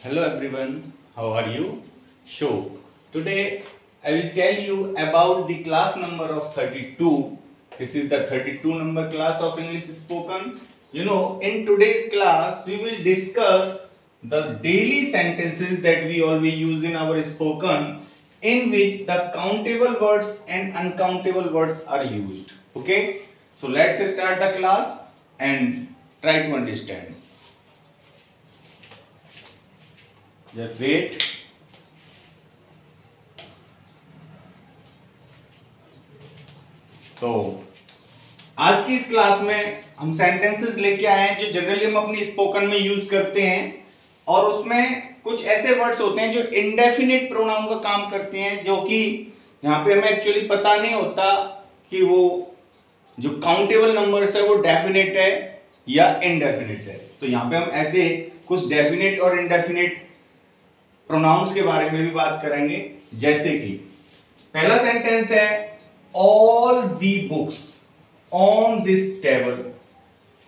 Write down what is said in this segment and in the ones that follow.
Hello everyone, how are you? So, today I will tell you about the class number of 32. This is the 32 number class of English spoken. In today's class we will discuss the daily sentences that we always use in our spoken, in which the countable words and uncountable words are used. Okay? So, let's start the class and try to understand. Just wait. तो आज की इस class में हम sentences लेके आए हैं जो जनरली हम अपनी स्पोकन में यूज करते हैं, और उसमें कुछ ऐसे वर्ड्स होते हैं जो इंडेफिनिट प्रोनाउन का काम करते हैं, जो कि यहाँ पे हमें एक्चुअली पता नहीं होता कि वो जो काउंटेबल नंबर्स है वो डेफिनेट है या इनडेफिनिट है। तो यहाँ पे हम ऐसे कुछ डेफिनेट और इनडेफिनिट प्रोनाउंस के बारे में भी बात करेंगे। जैसे कि पहला सेंटेंस है, all the books on this table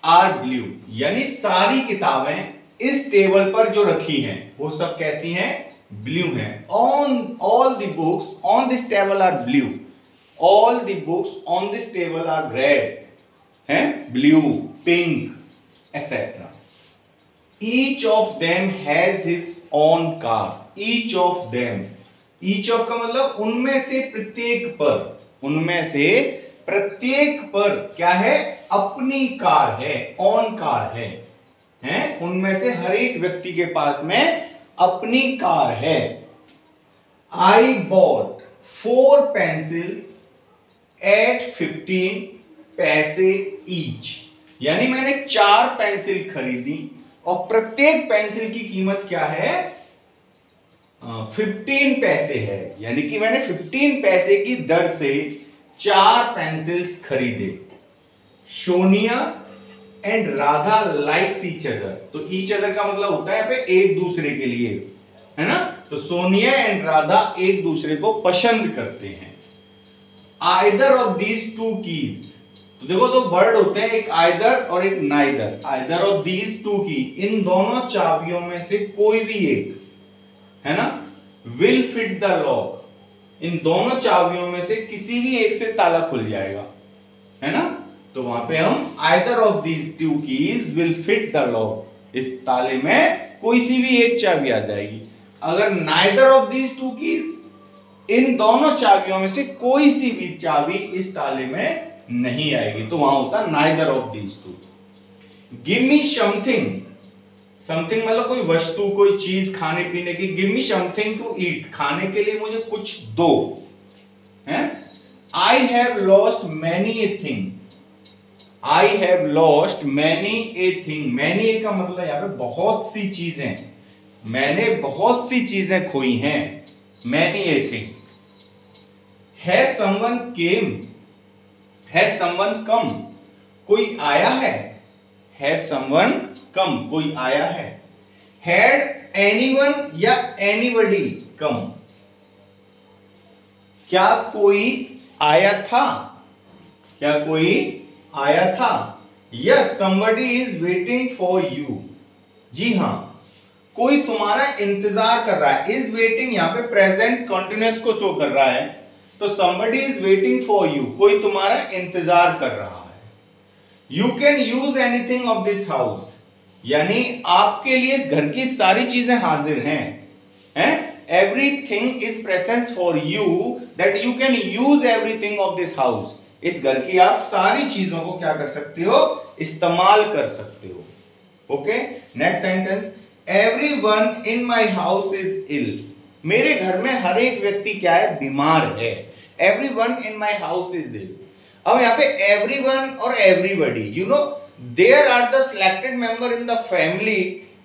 are blue, यानी सारी किताबें इस टेबल पर जो रखी हैं वो सब कैसी हैं? ब्लू हैं। All the books on this table are blue, all the books on this table are red, हैं blue, pink etcetera. Each of them has his own car. Each of them. Each of का मतलब उनमें से प्रत्येक पर, उनमें से प्रत्येक पर क्या है? अपनी कार है, ऑन कार है, हैं? उनमें से हर एक व्यक्ति के पास में अपनी कार है। I bought 4 pencils at 15 पैसे each, यानी मैंने 4 पेंसिल खरीदी और प्रत्येक पेंसिल की कीमत क्या है? 15 पैसे है, यानी कि मैंने 15 पैसे की दर से 4 पेंसिल्स खरीदे। Sonia and Radha likes each other, तो ईच अदर का मतलब होता है यहाँ पे एक दूसरे के लिए, है ना? तो सोनिया एंड राधा एक दूसरे को पसंद करते हैं। Either of these two keys, तो देखो दो वर्ड होते हैं, एक आइदर और एक neither. Either of these to की, इन दोनों चाबियों में से कोई भी एक, है ना? विल फिट द लॉक, इन दोनों चाबियों में से किसी भी एक से ताला खुल जाएगा, है ना? तो वहां पे हम either of these two keys will fit the lock, इस ताले में कोई सी भी एक चाबी आ जाएगी। अगर neither of these two keys, इन दोनों चाबियों में से कोई सी भी चाबी इस ताले में नहीं आएगी, तो वहां होता neither of these two. Give me something, something मतलब कोई वस्तु, कोई चीज खाने पीने की। Give me something to eat, खाने के लिए मुझे कुछ दो, हैं? I have lost many a thing, I have lost many a thing. Many a का मतलब यहां पे बहुत सी चीजें, मैंने बहुत सी चीजें खोई हैं, many a thing. Has someone came, has someone come, कोई आया है, हैज समवन कम, कोई आया है। हैड एनीवन या एनीबडी कम, क्या कोई आया था, क्या कोई आया था। Yes somebody is waiting for you, जी हां कोई तुम्हारा इंतजार कर रहा है। इज वेटिंग यहां पे प्रेजेंट कंटिन्यूअस को शो कर रहा है, तो somebody is waiting for you, कोई तुम्हारा इंतजार कर रहा है। You can use anything of this house, यानी आपके लिए इस घर की सारी चीजें हाजिर हैं, हैं? Everything is present for you that you can use everything of this house, इस घर की आप सारी चीजों को क्या कर सकते हो? इस्तेमाल कर सकते हो। Okay, next sentence, everyone in my house is ill, मेरे घर में हर एक व्यक्ति क्या है? बीमार है। Everyone in my house is ill। अब यहाँ पे everyone और everybody, there are the selected member in the family,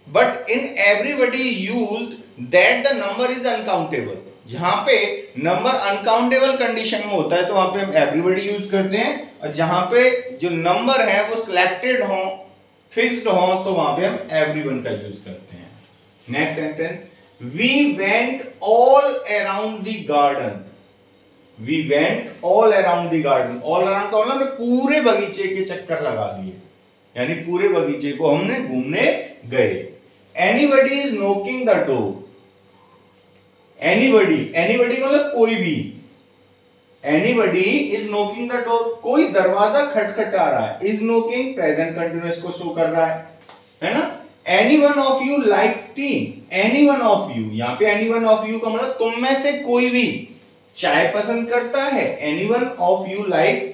but in everybody used that the number is uncountable। जहां पे नंबर अनकाउंटेबल कंडीशन में होता है तो वहां पे हम everybody यूज करते हैं, और जहां पे जो नंबर है वो सिलेक्टेड हो, फिक्स्ड हो, तो वहां पे हम everyone का यूज करते हैं। Next sentence, We went all around the garden, we went all around the garden। all around का मतलब पूरे बगीचे के चक्कर लगा दिए, यानी पूरे बगीचे को हमने घूमने गए। Anybody is knocking the door, anybody, anybody मतलब कोई भी, anybody is knocking the door, कोई दरवाजा खटखटा रहा है, इज नॉकिंग प्रेजेंट कंटिन्यूअस को शो कर रहा है ना। Any one of you likes T, any one of you, यहां पे एनी वन ऑफ यू का मतलब तुम में से कोई भी चाय पसंद करता है, any one of you likes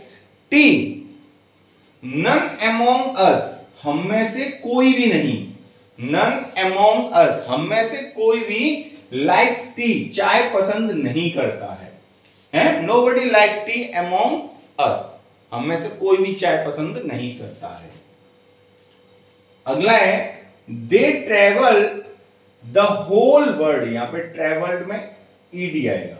tea. None among us, हम में से कोई भी नहीं, नन अमोंग अस, हम में से कोई भी लाइक्स टी, चाय पसंद नहीं करता है, नोबडी लाइक्स टी अमोंग्स अस, हम में से कोई भी चाय पसंद नहीं करता है। अगला है they travel the whole world, यहां पे ट्रेवल्ड में ईडी आएगा,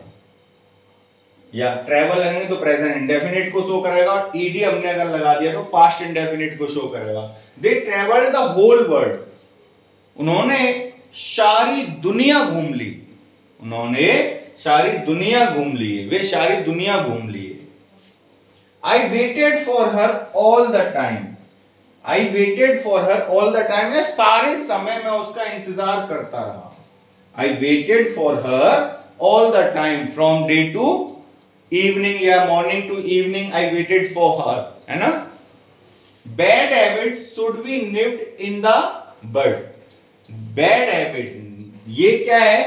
या ट्रेवल लगेंगे तो प्रेजेंट इंडेफिनिट को शो करेगा, और ईडी हमने अगर लगा दिया तो पास्ट इंडेफिनिट को शो करेगा। They travel the whole world, उन्होंने सारी दुनिया घूम ली, उन्होंने सारी दुनिया घूम ली, वे सारी दुनिया घूम लिए। I waited for her all the time, I waited for her all the time, सारे समय में उसका इंतजार करता रहा। I waited for her all the time, from day to evening या morning to evening, I waited for her, है ना। Bad habits should be nipped in the bud, bad habit, ये क्या है,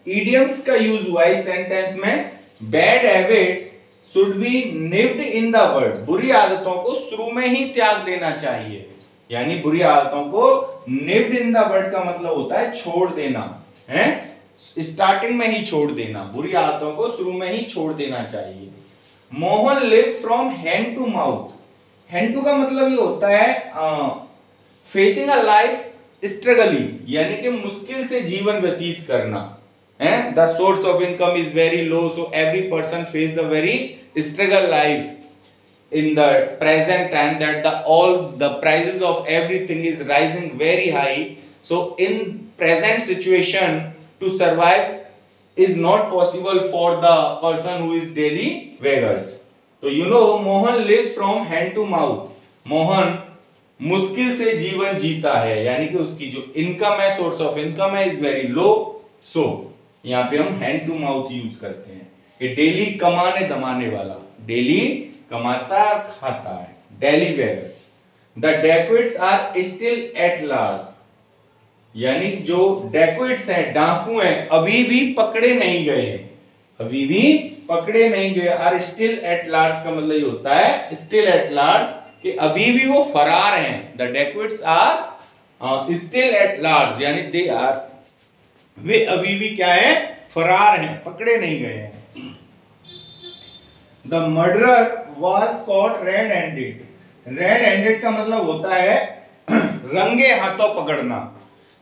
इडियम्स का यूज हुआ इस सेंटेंस में। Bad habit should be nipped in the bud, बुरी आदतों को शुरू में ही त्याग देना चाहिए, यानी बुरी आदतों को निप्ड इन द बड का मतलब होता है छोड़ देना, है स्टार्टिंग में ही छोड़ देना, बुरी आदतों को शुरू में ही छोड़ देना चाहिए। Mohan live from hand to mouth, hand to का मतलब ये होता है फेसिंग अ लाइफ स्ट्रगली, यानी कि मुश्किल से जीवन व्यतीत करना, है। The source of income is very low, so every person face the very struggle life in the present time, that the all the prices of everything is rising very high, so in present situation to survive is not possible for the person who is daily beggars. So you know Mohan lives from hand to mouth, Mohan मुश्किल से जीवन जीता है, यानी कि उसकी जो income है, सोर्स ऑफ इनकम है, इज वेरी लो, सो यहाँ पे हम हैंड टू माउथ यूज करते हैं। ये डेली कमाने दमाने वाला, डेली कमाता खाता है, daily beggars. The dacoits are still at large, यानी जो डेक्विट्स हैं, डाकू हैं, अभी भी पकड़े नहीं गए, अभी भी पकड़े नहीं गए। आर स्टिल एट लार्ज का मतलब ये होता है, स्टिल एट लार्ज, कि अभी भी वो फरार हैं। The dacoits are still at large, यानी दे आर, वे अभी भी क्या है, फरार हैं, पकड़े नहीं गए हैं। The murderer was caught red handed, red handed का मतलब होता है रंगे हाथों पकड़ना।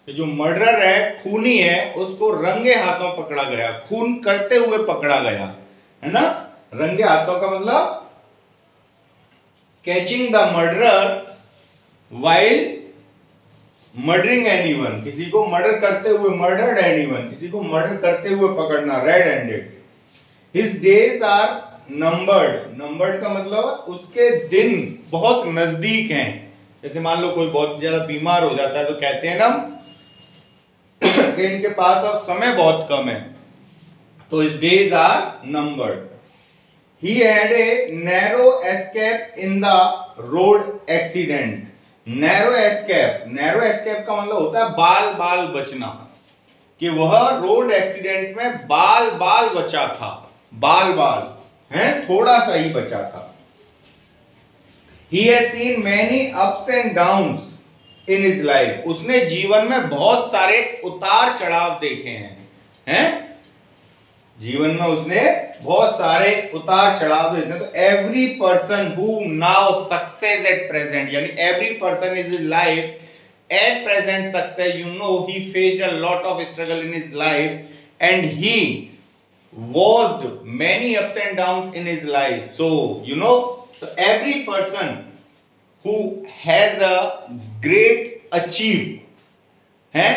तो जो मर्डरर है, खूनी है, उसको रंगे हाथों पकड़ा गया, खून करते हुए पकड़ा गया, है ना। रंगे हाथों का मतलब catching the murderer while murdering anyone, किसी को मर्डर करते हुए, मर्डर्ड एनीवन, किसी को मर्डर करते हुए पकड़ना, red handed. His days are numbered, numbered का मतलब उसके दिन बहुत नजदीक हैं। जैसे मान लो कोई बहुत ज्यादा बीमार हो जाता है तो कहते हैं ना कि इनके पास अब समय बहुत कम है, तो his days are numbered. He had a narrow escape in the road accident, narrow escape, narrow escape का मतलब होता है बाल बाल बचना, कि वह रोड एक्सीडेंट में बाल बाल बचा था, बाल बाल है, थोड़ा सा ही बचा था। He has seen many ups and downs in his life, उसने जीवन में बहुत सारे उतार चढ़ाव देखे हैं, जीवन में उसने बहुत सारे उतार चढ़ाव देखे हैं। तो every person who now success at present, यानी every person is in life at present success, you know he faced a lot of struggle in his life and he wased many ups and downs in his life. So you know, so every person who has a great achieve है,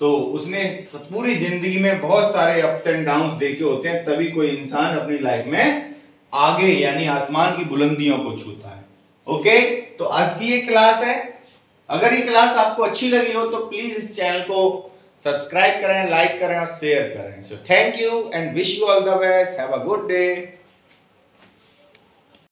तो उसने पूरी जिंदगी में बहुत सारे ups and downs देखे होते हैं, तभी कोई इंसान अपनी लाइफ में आगे यानी आसमान की बुलंदियों को छूता है। ओके, तो आज की ये क्लास है, अगर ये क्लास आपको अच्छी लगी हो तो प्लीज इस चैनल को सब्सक्राइब करें, लाइक करें और शेयर करें। So thank you and wish you all the best. Have a good day.